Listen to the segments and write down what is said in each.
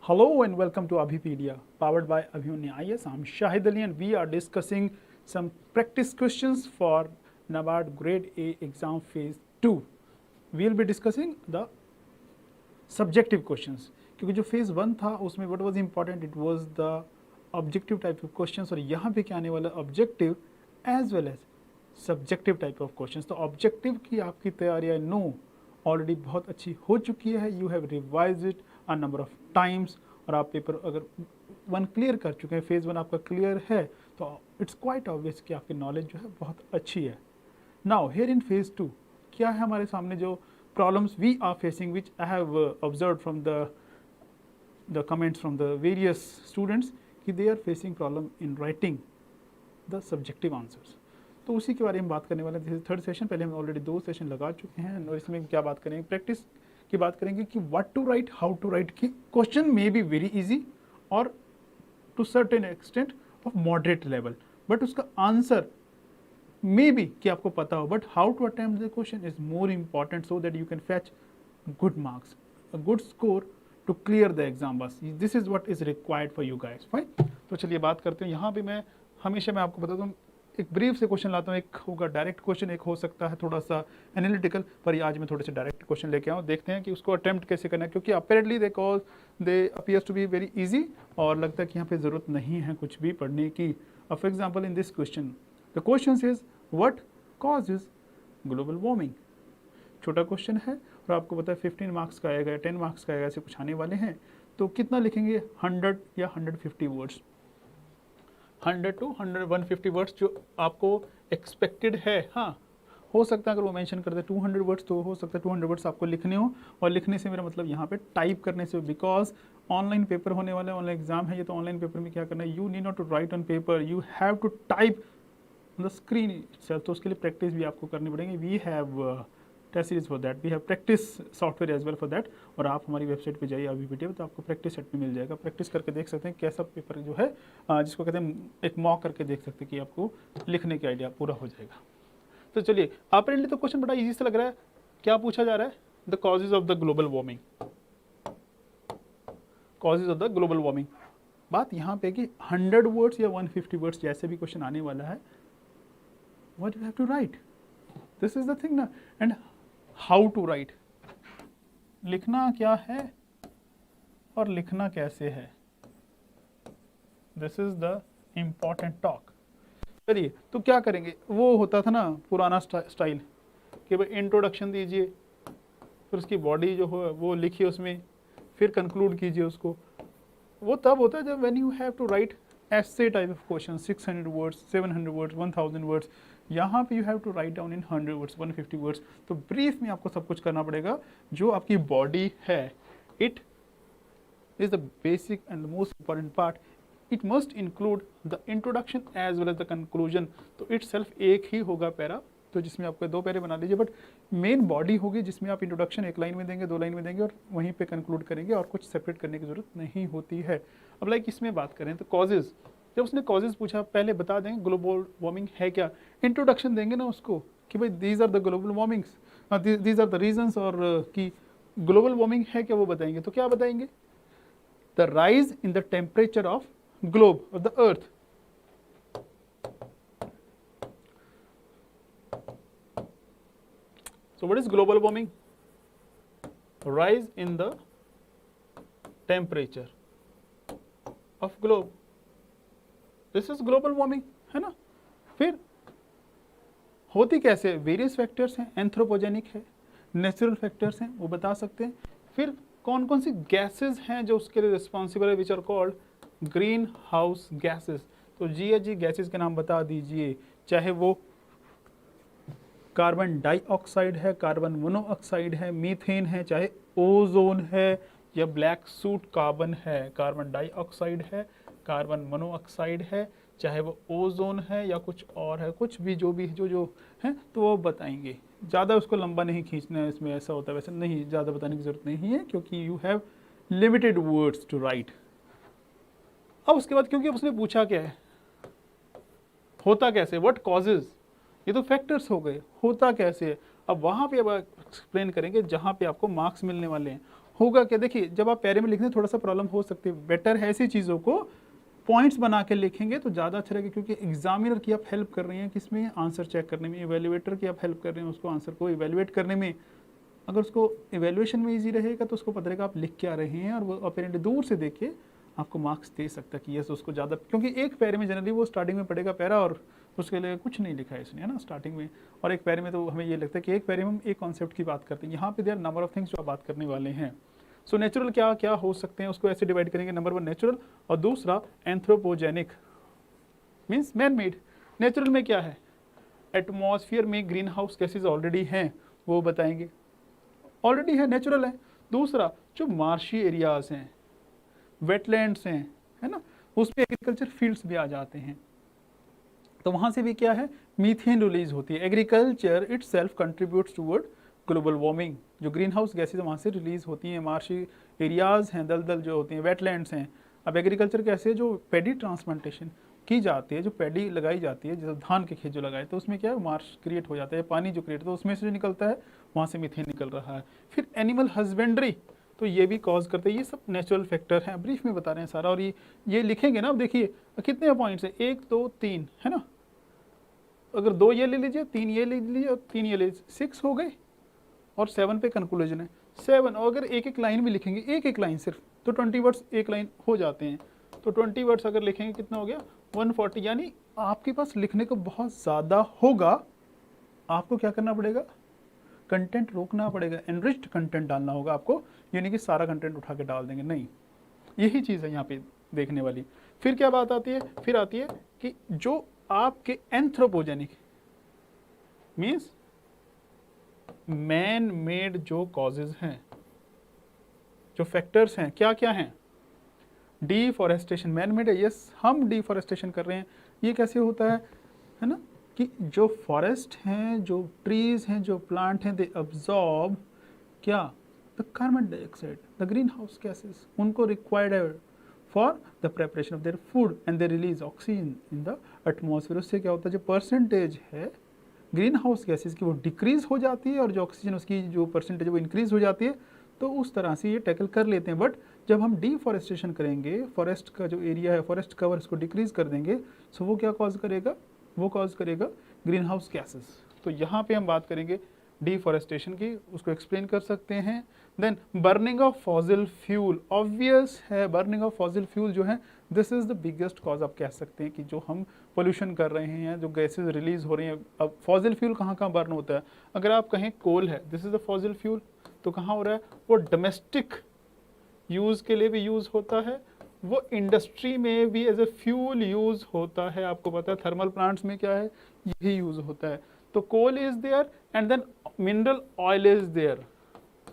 Hello and welcome to Abhipedia, powered by Abhiunya IS. I'm Shahid Ali and we are discussing some practice questions for NABARD Grade A exam phase 2. We'll be discussing the subjective questions. क्योंकि जो phase 1 था उसमें what was important, it was the objective type of questions और यहाँ पे क्या आने वाला objective as well as subjective type of questions. तो objective की आपकी तैयारी I know ऑलरेडी बहुत अच्छी हो चुकी है. You have revise it a number of times और आप पेपर अगर वन क्लियर कर चुके हैं, फेज़ 1 आपका क्लियर है, तो इट्स क्वाइट ऑब्वियस कि आपकी नॉलेज जो है बहुत अच्छी है. नाउ हियर इन फेज़ 2 क्या है हमारे सामने जो problems we are facing, which I have observe from the comments from the various students कि they are facing problem in writing the subjective answers. तो उसी के बारे में बात करने वाले हैं. This is third session. पहले हम ऑलरेडी 2 सेशन लगा चुके हैं और इसमें क्या बात करेंगे, प्रैक्टिस की बात करेंगे कि what to write, how to write. की question may be very easy और to certain extent of moderate level, but उसका आंसर मे बी कि आपको पता हो, but how to attempt the question is more important so that you can fetch good marks, a good score to clear the exam. बस this is what is required for you guys. Fine. तो चलिए बात करते हैं. यहाँ पे मैं आपको बताता हूँ, एक ब्रीफ से क्वेश्चन लाता हूँ. एक होगा डायरेक्ट क्वेश्चन, एक हो सकता है थोड़ा सा एनालिटिकल, पर आज मैं थोड़े से डायरेक्ट क्वेश्चन लेके आऊँ. देखते हैं कि उसको अटेम्प्ट कैसे करना है, क्योंकि apparently they appears to be very easy और लगता है कि यहाँ पे ज़रूरत नहीं है कुछ भी पढ़ने की. For example in this question the question is what causes global warming. छोटा क्वेश्चन है और आपको पता है 15 मार्क्स का आएगा, 10 मार्क्स का आएगा, ऐसे कुछ आने वाले हैं. तो कितना लिखेंगे, 100 या 150 वर्ड्स, 100 to 150 वर्ड्स जो आपको एक्सपेक्टेड है. हाँ, हो सकता है अगर वो मेंशन कर दे 200 वर्ड्स, तो हो सकता है 200 वर्ड्स आपको लिखने हो. और लिखने से मेरा मतलब यहाँ पे टाइप करने से, बिकॉज ऑनलाइन पेपर होने वाला है, ऑनलाइन एग्जाम है ये. तो ऑनलाइन पेपर में क्या करना है, you need not to write on paper, you have to type on the screen itself. तो उसके लिए प्रैक्टिस भी आपको करनी पड़ेगी. We have test series for that, we have practice software as well for that. और आप हमारी वेबसाइट पे जाइए अभी तो आपको प्रैक्टिस सेट में मिल जाएगा. प्रैक्टिस करके देख सकते हैं कैसा पेपर जो है, जिसको कहते हैं एक मॉक करके देख सकते हैं कि आपको लिखने की आइडिया पूरा हो जाएगा. तो चलिए, अपेरेंटली तो क्वेश्चन बड़ा इजी से लग रहा है. क्या पूछा जा रहा है, the causes of the global warming. Causes of the global warming. बात यहाँ पे कि 100 वर्ड्स या 150 वर्ड्स जैसे भी क्वेश्चन आने वाला है, what you have to write, this is the thing ना. एंड हाउ टू राइट, लिखना क्या है और लिखना कैसे है, this is the important talk. चलिए, तो क्या करेंगे, वो होता था ना पुराना स्टाइल कि भाई इंट्रोडक्शन दीजिए, फिर उसकी बॉडी जो हो वो लिखिए उसमें, फिर कंक्लूड कीजिए उसको. वो तब होता है जब when you have to write ऐसे type of question, 600 words, 700 words, 1000 words. यहाँ पे you have to write down in 100 words, 150 words. तो ब्रीफ में आपको सब कुछ करना पड़ेगा. जो आपकी बॉडी है, it is the basic and the most important part. It must include the introduction as well as the conclusion. तो इट सेल्फ एक ही होगा पैरा, तो जिसमें आपको 2 पैरे बना लीजिए, बट मेन बॉडी होगी जिसमें आप इंट्रोडक्शन 1 लाइन में देंगे, 2 लाइन में देंगे और वहीं पे कंक्लूड करेंगे और कुछ सेपरेट करने की जरूरत नहीं होती है. अब लाइक इसमें बात करें तो कॉजेज, जब उसने कॉजेज पूछा, पहले बता देंगे ग्लोबल वार्मिंग है क्या. इंट्रोडक्शन देंगे ना उसको कि भाई these are the global warmings, these are the reasons, और कि ग्लोबल वार्मिंग है क्या वो बताएंगे. तो क्या बताएंगे, the rise in the temperature of globe of the earth. So what is global warming? Rise in the temperature of globe. This is global warming, है ना. फिर होती कैसे, वेरियस फैक्टर्स हैं, एंथ्रोपोजेनिक है, नेचुरल फैक्टर्स हैं, वो बता सकते हैं. फिर कौन कौन सी गैसेस हैं जो उसके लिए रिस्पॉन्सिबल है, which are called green house gases. तो जी गैसेस के नाम बता दीजिए, चाहे वो कार्बन डाइऑक्साइड है, कार्बन मोनोऑक्साइड है, मीथेन है, चाहे ओजोन है या ब्लैक सूट कार्बन है. कार्बन डाइऑक्साइड है, कार्बन मोनोऑक्साइड है, चाहे वो ओजोन है या कुछ और है, कुछ भी जो है तो वो बताएंगे. ज़्यादा उसको लंबा नहीं खींचना है, इसमें ऐसा होता है वैसे नहीं, ज़्यादा बताने की ज़रूरत नहीं है क्योंकि you have limited words to write. अब उसके बाद क्योंकि उसने पूछा क्या है, होता कैसे, व्हाट कॉजेज, ये तो फैक्टर्स हो गए, होता कैसे है. अब वहाँ पे अब एक्सप्लेन करेंगे जहाँ पे आपको मार्क्स मिलने वाले हैं. होगा क्या, देखिए जब आप पैरे में लिखते हैं थोड़ा सा प्रॉब्लम हो सकती है, बेटर है ऐसी चीज़ों को पॉइंट्स बना के लिखेंगे तो ज़्यादा अच्छा रहेगा, क्योंकि एग्जामिनर की आप हेल्प कर रही हैं किसमें, आंसर चेक करने में, इवेल्युएटर की आप हेल्प कर रहे हैं उसको आंसर को इवेल्युएट करने में। अगर उसको इवेल्युएशन में ईजी रहेगा तो उसको पता रहेगा आप लिख क्या रहे हैं, और वो अपेरेंटली दूर से देख के आपको मार्क्स दे सकता है कि यस उसको ज़्यादा, क्योंकि एक पैरे में जनरली वो स्टार्टिंग में पढ़ेगा पैरा और उसके लिए कुछ नहीं लिखा है इसने, है ना, स्टार्टिंग में। और एक पैरे में तो हमें ये लगता है कि एक पैरे में हम एक कॉन्सेप्ट की बात करते हैं, यहाँ पे देयर नंबर ऑफ थिंग्स जो आप बात करने वाले हैं। सो नेचुरल क्या क्या हो सकते हैं उसको ऐसे डिवाइड करेंगे, नंबर 1 नेचुरल और दूसरा anthropogenic means man made. Natural में क्या है, एटमॉस्फेयर में ग्रीन हाउस गैसेज ऑलरेडी हैं वो बताएंगे, ऑलरेडी है नेचुरल है। दूसरा जो मार्शी एरियाज हैं, वेटलैंड्स हैं, है ना, उसमें एग्रीकल्चर फील्ड्स भी आ जाते हैं, तो वहाँ से भी क्या है मीथेन रिलीज होती है। Agriculture it self contributes toward global warming, जो ग्रीन हाउस गैसेज वहाँ से रिलीज होती हैं, मार्शी एरियाज हैं, दलदल जो होती हैं, वेटलैंड्स हैं। अब एग्रीकल्चर कैसे, जो पैडी ट्रांसप्लांटेशन की जाती है, जो पैडी लगाई जाती है, जैसे धान के खेत जो लगाए तो उसमें क्या है मार्श क्रिएट हो जाता है, पानी जो क्रिएट होता है उसमें से जो निकलता है वहाँ से मीथेन निकल रहा है। फिर एनिमल हस्बेंड्री तो ये भी कॉज करते हैं, ये सब नेचुरल फैक्टर हैं, ब्रीफ में बता रहे हैं सारा। और ये लिखेंगे ना, अब देखिए कितने पॉइंट्स हैं, 1 2 3 है ना, अगर 2 ये ले लीजिए, 3 ये ले लीजिए और 3 ये ले लीजिए, 6 हो गए और 7 पे कंक्लूजन है 7। और अगर एक एक लाइन भी लिखेंगे, एक एक लाइन सिर्फ, तो 20 वर्ड्स एक लाइन हो जाते हैं। तो 20 वर्ड्स अगर लिखेंगे कितना हो गया 140, यानी आपके पास लिखने को बहुत ज़्यादा होगा। आपको क्या करना पड़ेगा, कंटेंट रोकना पड़ेगा, एनरिच्ड कंटेंट डालना होगा आपको, यानी कि सारा कंटेंट उठा के डाल देंगे नहीं। यही चीज़ है यहाँ पे देखने वाली। फिर क्या बात आती है, फिर आती है कि जो आपके एंथ्रोपोजेनिक मीन्स मैन मेड जो कॉजेज हैं, जो फैक्टर्स हैं, क्या क्या हैं, डिफॉरेस्टेशन मैन मेड है, यस हम डिफॉरेस्टेशन कर रहे हैं। ये कैसे होता है ना, कि जो फॉरेस्ट हैं, जो ट्रीज हैं, जो प्लांट हैं, दे अब्जॉर्ब क्या, the carbon dioxide, the green house gases, उनको रिक्वायर्ड है for the preparation of their food and they release oxygen in the atmosphere. उससे क्या होता है, जो परसेंटेज है ग्रीन हाउस गैसेस की वो डिक्रीज हो जाती है, और जो ऑक्सीजन उसकी जो परसेंटेज वो इंक्रीज हो जाती है। तो उस तरह से ये टैकल कर लेते हैं। बट जब हम डिफॉरेस्टेशन करेंगे, फॉरेस्ट का जो एरिया है, फॉरेस्ट कवर इसको डिक्रीज कर देंगे, सो वो क्या कॉज करेगा, वो कॉज करेगा ग्रीन हाउस गैसेस। तो यहाँ पे हम बात करेंगे डिफॉरेस्टेशन की, उसको एक्सप्लेन कर सकते हैं। Then burning of fossil fuel, obvious है बर्निंग ऑफ फॉसिल फ्यूल जो है this is the biggest cause, आप कह सकते हैं कि जो हम पोल्यूशन कर रहे हैं, जो गैसेज रिलीज हो रही हैं। अब फॉसिल फ्यूल कहाँ कहाँ बर्न होता है, अगर आप कहें कोल है, this is the fossil fuel, तो कहाँ हो रहा है, वो डोमेस्टिक यूज़ के लिए भी यूज़ होता है, वो इंडस्ट्री में भी एज ए फ्यूल यूज़ होता है। आपको पता है थर्मल प्लांट्स में क्या है, यही यूज़ होता है। तो coal is there and then mineral oil is there,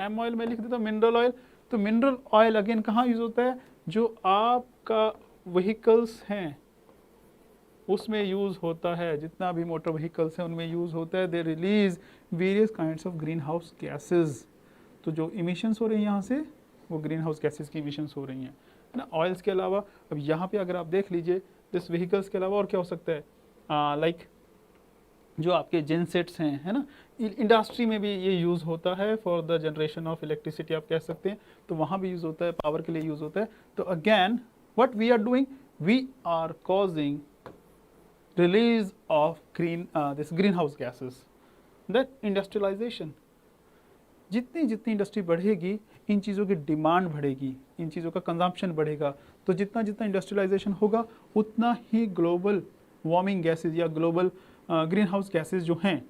M oil में लिख देता हूँ मिनरल ऑयल। तो मिनरल ऑयल अगेन कहाँ यूज़ होता है, जो आपका व्हीकल्स हैं उसमें यूज़ होता है, जितना भी मोटर व्हीकल्स हैं उनमें यूज़ होता है। They release various kinds of green house gases. तो जो इमिशंस हो रही हैं यहाँ से, वो ग्रीन हाउस गैसेज की इमिशंस हो रही हैं, है ना। ऑयल्स के अलावा अब यहाँ पे अगर आप देख लीजिए, दिस व्हीकल्स के अलावा और क्या हो सकता है, लाइक जो आपके जेनसेट्स हैं, है ना, इंडस्ट्री में भी ये यूज़ होता है for the generation of electricity, आप कह सकते हैं। तो वहाँ भी यूज़ होता है, पावर के लिए यूज़ होता है। तो again what we are doing, we are causing release of this green house gases, that industrialization. जितनी जितनी इंडस्ट्री बढ़ेगी, इन चीज़ों की डिमांड बढ़ेगी, इन चीज़ों का कंजम्पशन बढ़ेगा। तो जितना जितना इंडस्ट्रियलाइजेशन होगा उतना ही ग्लोबल वार्मिंग गैसेज या ग्लोबल ग्रीन हाउस गैसेज जो हैं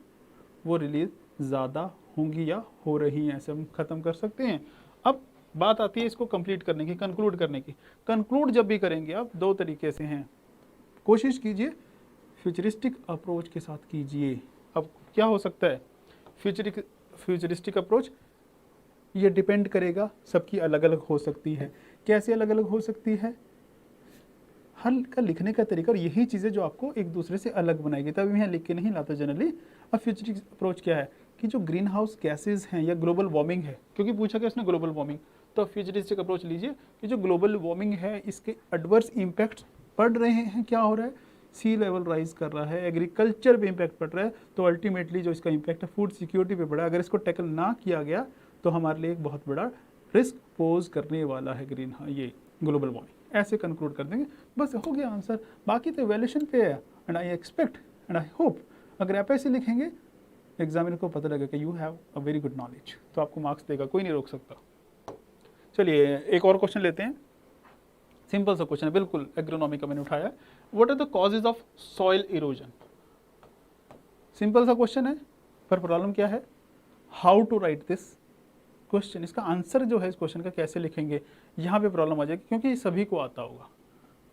वो रिलीज ज़्यादा होंगी या हो रही हैं, ऐसे हम ख़त्म कर सकते हैं। अब बात आती है इसको कंप्लीट करने की, कंक्लूड करने की। कंक्लूड जब भी करेंगे आप 2 तरीके से हैं, कोशिश कीजिए फ्यूचरिस्टिक अप्रोच के साथ कीजिए। अब क्या हो सकता है फ्यूचरिस्टिक अप्रोच, ये डिपेंड करेगा, सबकी अलग अलग हो सकती है। कैसे अलग अलग हो सकती है, हर का लिखने का तरीका, और यही चीज़ें जो आपको एक दूसरे से अलग बनाएगी, तभी मैं लिख के नहीं लाता जनरली। अब फ्यूचरिस्टिक अप्रोच क्या है कि जो ग्रीन हाउस गैसेज हैं या ग्लोबल वार्मिंग है, क्योंकि पूछा क्या इसने ग्लोबल वार्मिंग, तो फ्यूचरिस्टिक अप्रोच लीजिए कि जो ग्लोबल वार्मिंग है इसके एडवर्स इम्पैक्ट्स पड़ रहे हैं। क्या हो रहा है, सी लेवल राइज कर रहा है, एग्रीकल्चर पे इम्पैक्ट पड़ रहा है। तो अल्टीमेटली जो इसका इम्पैक्ट है फूड सिक्योरिटी पे पड़ा है। अगर इसको टैकल ना किया गया तो हमारे लिए एक बहुत बड़ा रिस्क पोज करने वाला है ग्रीन ये ग्लोबल वार्मिंग। ऐसे कंक्लूड कर देंगे, बस हो गया आंसर। बाकी तो वैल्यूएशन पे है। And I expect and I hope अगर आप ऐसे लिखेंगे एग्जामिनर को पता लगेगा कि you have a very good knowledge, तो आपको मार्क्स देगा, कोई नहीं रोक सकता। चलिए एक और क्वेश्चन लेते हैं, सिंपल सा क्वेश्चन है, बिल्कुल एग्रोनॉमी का मैंने उठाया। What are the causes of soil erosion? Simple सा क्वेश्चन है, पर प्रॉब्लम क्या है, how to write this question. इसका आंसर जो है इस क्वेश्चन का कैसे लिखेंगे, यहाँ पे प्रॉब्लम आ जाएगी, क्योंकि सभी को आता होगा।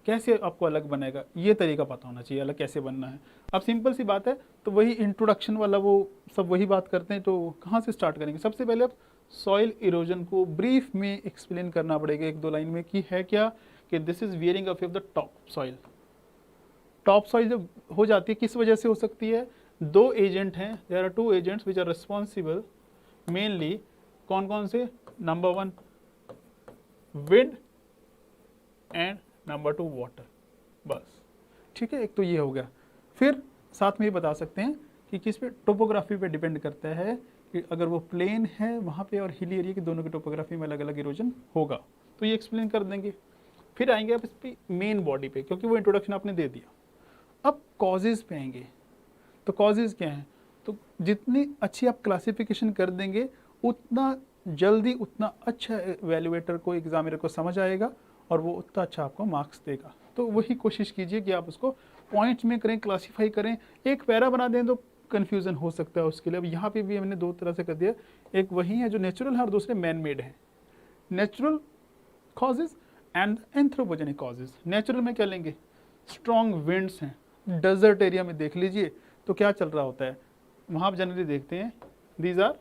कैसे आपको अलग बनेगा, ये तरीका पता होना चाहिए अलग कैसे बनना है। अब सिंपल सी बात है, तो वही इंट्रोडक्शन वाला वो सब वही बात करते हैं, तो कहाँ से स्टार्ट करेंगे? सबसे पहले आप सॉइल इरोजन को ब्रीफ में एक्सप्लेन करना पड़ेगा एक दो लाइन में कि है क्या, कि this is wearing of the top soil. Top soil जब हो जाती है किस वजह से हो सकती है? दो एजेंट हैं, there are two agents which are responsible mainly. कौन कौन से? Number 1 wind and number 2 water, बस ठीक है। एक तो ये हो गया। फिर साथ में ये बता सकते हैं कि किस पे, टोपोग्राफी पे डिपेंड करता है कि अगर वो प्लेन है वहाँ पे और हिली एरिया की, दोनों की टोपोग्राफी में अलग अलग इरोजन होगा, तो ये एक्सप्लेन कर देंगे। फिर आएंगे आप इस पे मेन बॉडी पे, क्योंकि वो इंट्रोडक्शन आपने दे दिया। अब कॉजेज पे आएंगे, तो कॉजेज क्या हैं? तो जितनी अच्छी आप क्लासिफिकेशन कर देंगे उतना जल्दी उतना अच्छा वैल्यूएटर को, एग्जामिनर को समझ आएगा और वो उतना अच्छा आपको मार्क्स देगा। तो वही कोशिश कीजिए कि आप उसको पॉइंट्स में करें, क्लासीफाई करें। एक पैरा बना दें तो कन्फ्यूज़न हो सकता है उसके लिए। अब यहाँ पे भी हमने दो तरह से कर दिया, एक वही है जो नेचुरल है और दूसरे मैन मेड है। Natural causes and anthropogenic causes. Natural में क्या लेंगे? स्ट्रॉन्ग विंड्स हैं, डेजर्ट एरिया में देख लीजिए तो क्या चल रहा होता है वहाँ आप जनरली देखते हैं, दीज आर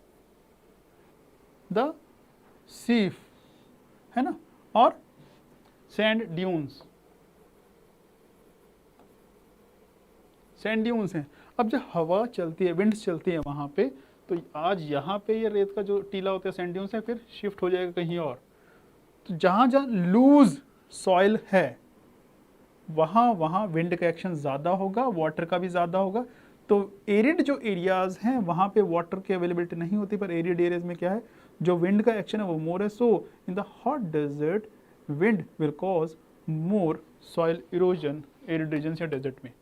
द सीफ, है ना, और सैंड ड्यून्स, सैंड ड्यून्स हैं। अब जब हवा चलती है, विंड्स चलती है वहाँ पे, तो आज यहाँ पे ये रेत का जो टीला होता है सैंड ड्यून्स है, फिर शिफ्ट हो जाएगा कहीं और। तो जहाँ जहाँ लूज सॉइल है वहाँ विंड का एक्शन ज़्यादा होगा, वाटर का भी ज़्यादा होगा। तो एरिड जो एरियाज हैं वहाँ पे वाटर की अवेलेबिलिटी नहीं होती, पर एरिड एरियाज में क्या है, जो विंड का एक्शन है वो मोर है। So in the hot desert wind will cause more soil erosion arid region या डेजर्ट में।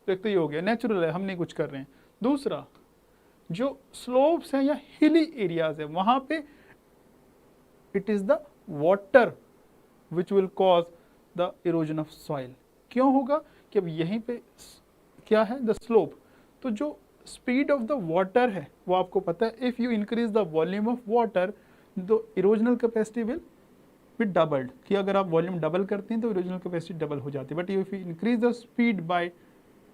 तो एक तो ये हो गया, नेचुरल है, हम नहीं कुछ कर रहे हैं। दूसरा, जो स्लोप्स हैं या हिली एरियाज है वहाँ पे it is the water which will cause the erosion of soil. क्यों होगा? कि अब यहीं पे क्या है, द स्लोप, तो जो स्पीड ऑफ द वाटर है वो आपको पता है, if you increase the volume of water the erosional capacity will be doubled, कि अगर आप वॉल्यूम डबल करते हैं तो इरोजनल कैपेसिटी डबल हो जाती है। But if you increase the speed bye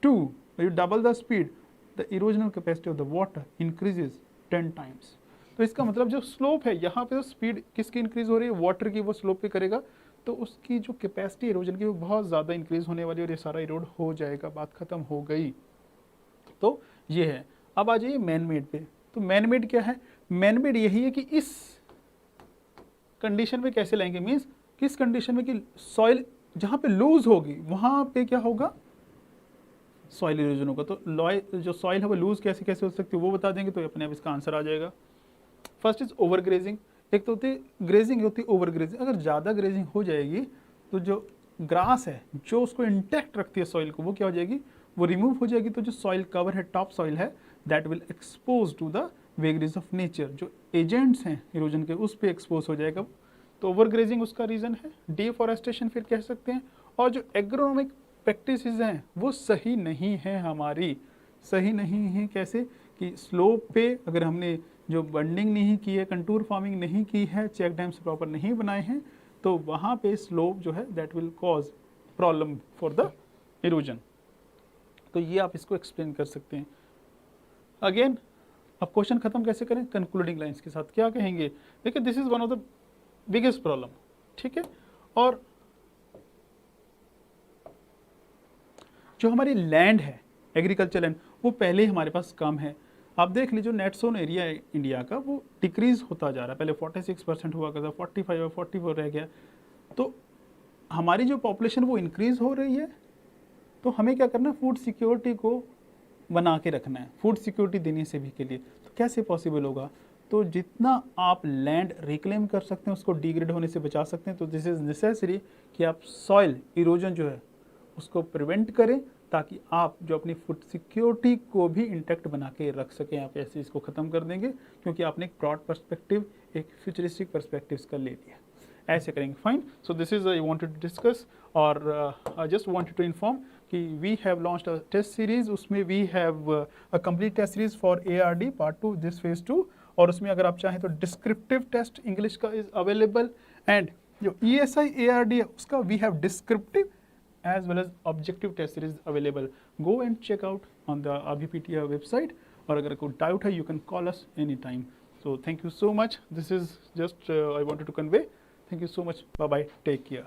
2, U double the speed, the erosional capacity of the water increases 10 times. तो इसका मतलब जो स्लोप है यहाँ पे, तो स्पीड किसकी इंक्रीज हो रही है, वाटर की, वो स्लोप पे करेगा, तो उसकी जो कैपेसिटी इरोजन की वो बहुत ज़्यादा इंक्रीज होने वाली है और ये सारा इरोड हो जाएगा, बात खत्म हो गई। तो ये है। अब आ जाइए मैन मेड पे। तो मैन मेड क्या है? मैन मेड यही है कि इस कंडीशन में कैसे लाएंगे, मीन्स किस कंडीशन में कि सॉइल जहाँ पे लूज होगी वहाँ पे क्या होगा, सॉइल इरोजन होगा। तो जो सॉइल है वो लूज कैसे कैसे हो सकती है वो बता देंगे, तो अपने आप इसका आंसर आ जाएगा। First is over grazing. एक तो होती है ग्रेजिंग, होती है ओवर ग्रेजिंग। अगर ज़्यादा ग्रेजिंग हो जाएगी तो जो ग्रास है जो उसको इंटैक्ट रखती है सॉइल को, वो क्या हो जाएगी, वो रिमूव हो जाएगी। तो जो सॉइल कवर है, टॉप सॉइल है, that will expose to the vagaries of nature, जो एजेंट्स हैं इरोजन के उस पर एक्सपोज हो जाएगा। तो ओवर ग्रेजिंग उसका रीज़न है। डिफॉरेस्टेशन फिर कह सकते हैं। और जो एग्रोनॉमिक प्रैक्टिसेस हैं वो सही नहीं है हमारी, सही नहीं है। कैसे कि स्लोप पे अगर हमने जो बंडिंग नहीं की है, कंटूर फार्मिंग नहीं की है, चेक डैम्स प्रॉपर नहीं बनाए हैं, तो वहाँ पे स्लोप जो है that will cause problem for the erosion. तो ये आप इसको एक्सप्लेन कर सकते हैं। अगेन अब क्वेश्चन खत्म कैसे करें, कंक्लूडिंग लाइंस के साथ क्या कहेंगे। देखिए this is one of the biggest problem, ठीक है। और जो हमारी लैंड है, एग्रीकल्चर लैंड, वो पहले ही हमारे पास कम है। आप देख लीजिए नेट सोन एरिया है इंडिया का, वो डिक्रीज होता जा रहा है। पहले 46% हुआ करता, 45 और 44 रह गया। तो हमारी जो पॉपुलेशन वो इंक्रीज हो रही है, तो हमें क्या करना है, फूड सिक्योरिटी को बना के रखना है, फूड सिक्योरिटी देने से भी के लिए। तो कैसे पॉसिबल होगा, तो जितना आप लैंड रिक्लेम कर सकते हैं उसको डिग्रेड होने से बचा सकते हैं। तो दिस इज़ नेसेसरी कि आप सॉइल इरोजन जो है उसको प्रिवेंट करें, ताकि आप जो अपनी फूड सिक्योरिटी को भी इंटैक्ट बना के रख सकें। आप ऐसे इसको ख़त्म कर देंगे क्योंकि आपने एक ब्रॉड पर्सपेक्टिव, एक फ्यूचरिस्टिक पर्सपेक्टिव इसका ले लिया, ऐसे करेंगे। Fine, so this is I wanted to discuss, और I just wanted to inform कि we have launched a test series, उसमें we have a complete test series for ARD part 2 this phase 2, और उसमें अगर आप चाहें तो डिस्क्रिप्टिव टेस्ट इंग्लिश का इज़ अवेलेबल, एंड जो ESI ARD है उसका we have descriptive as well as objective test series available. Go and check out on the Abhipedia website, और अगर कोई doubt है you can call us anytime. So thank you so much. This is just I wanted to convey. Thank you so much. Bye bye. Take care.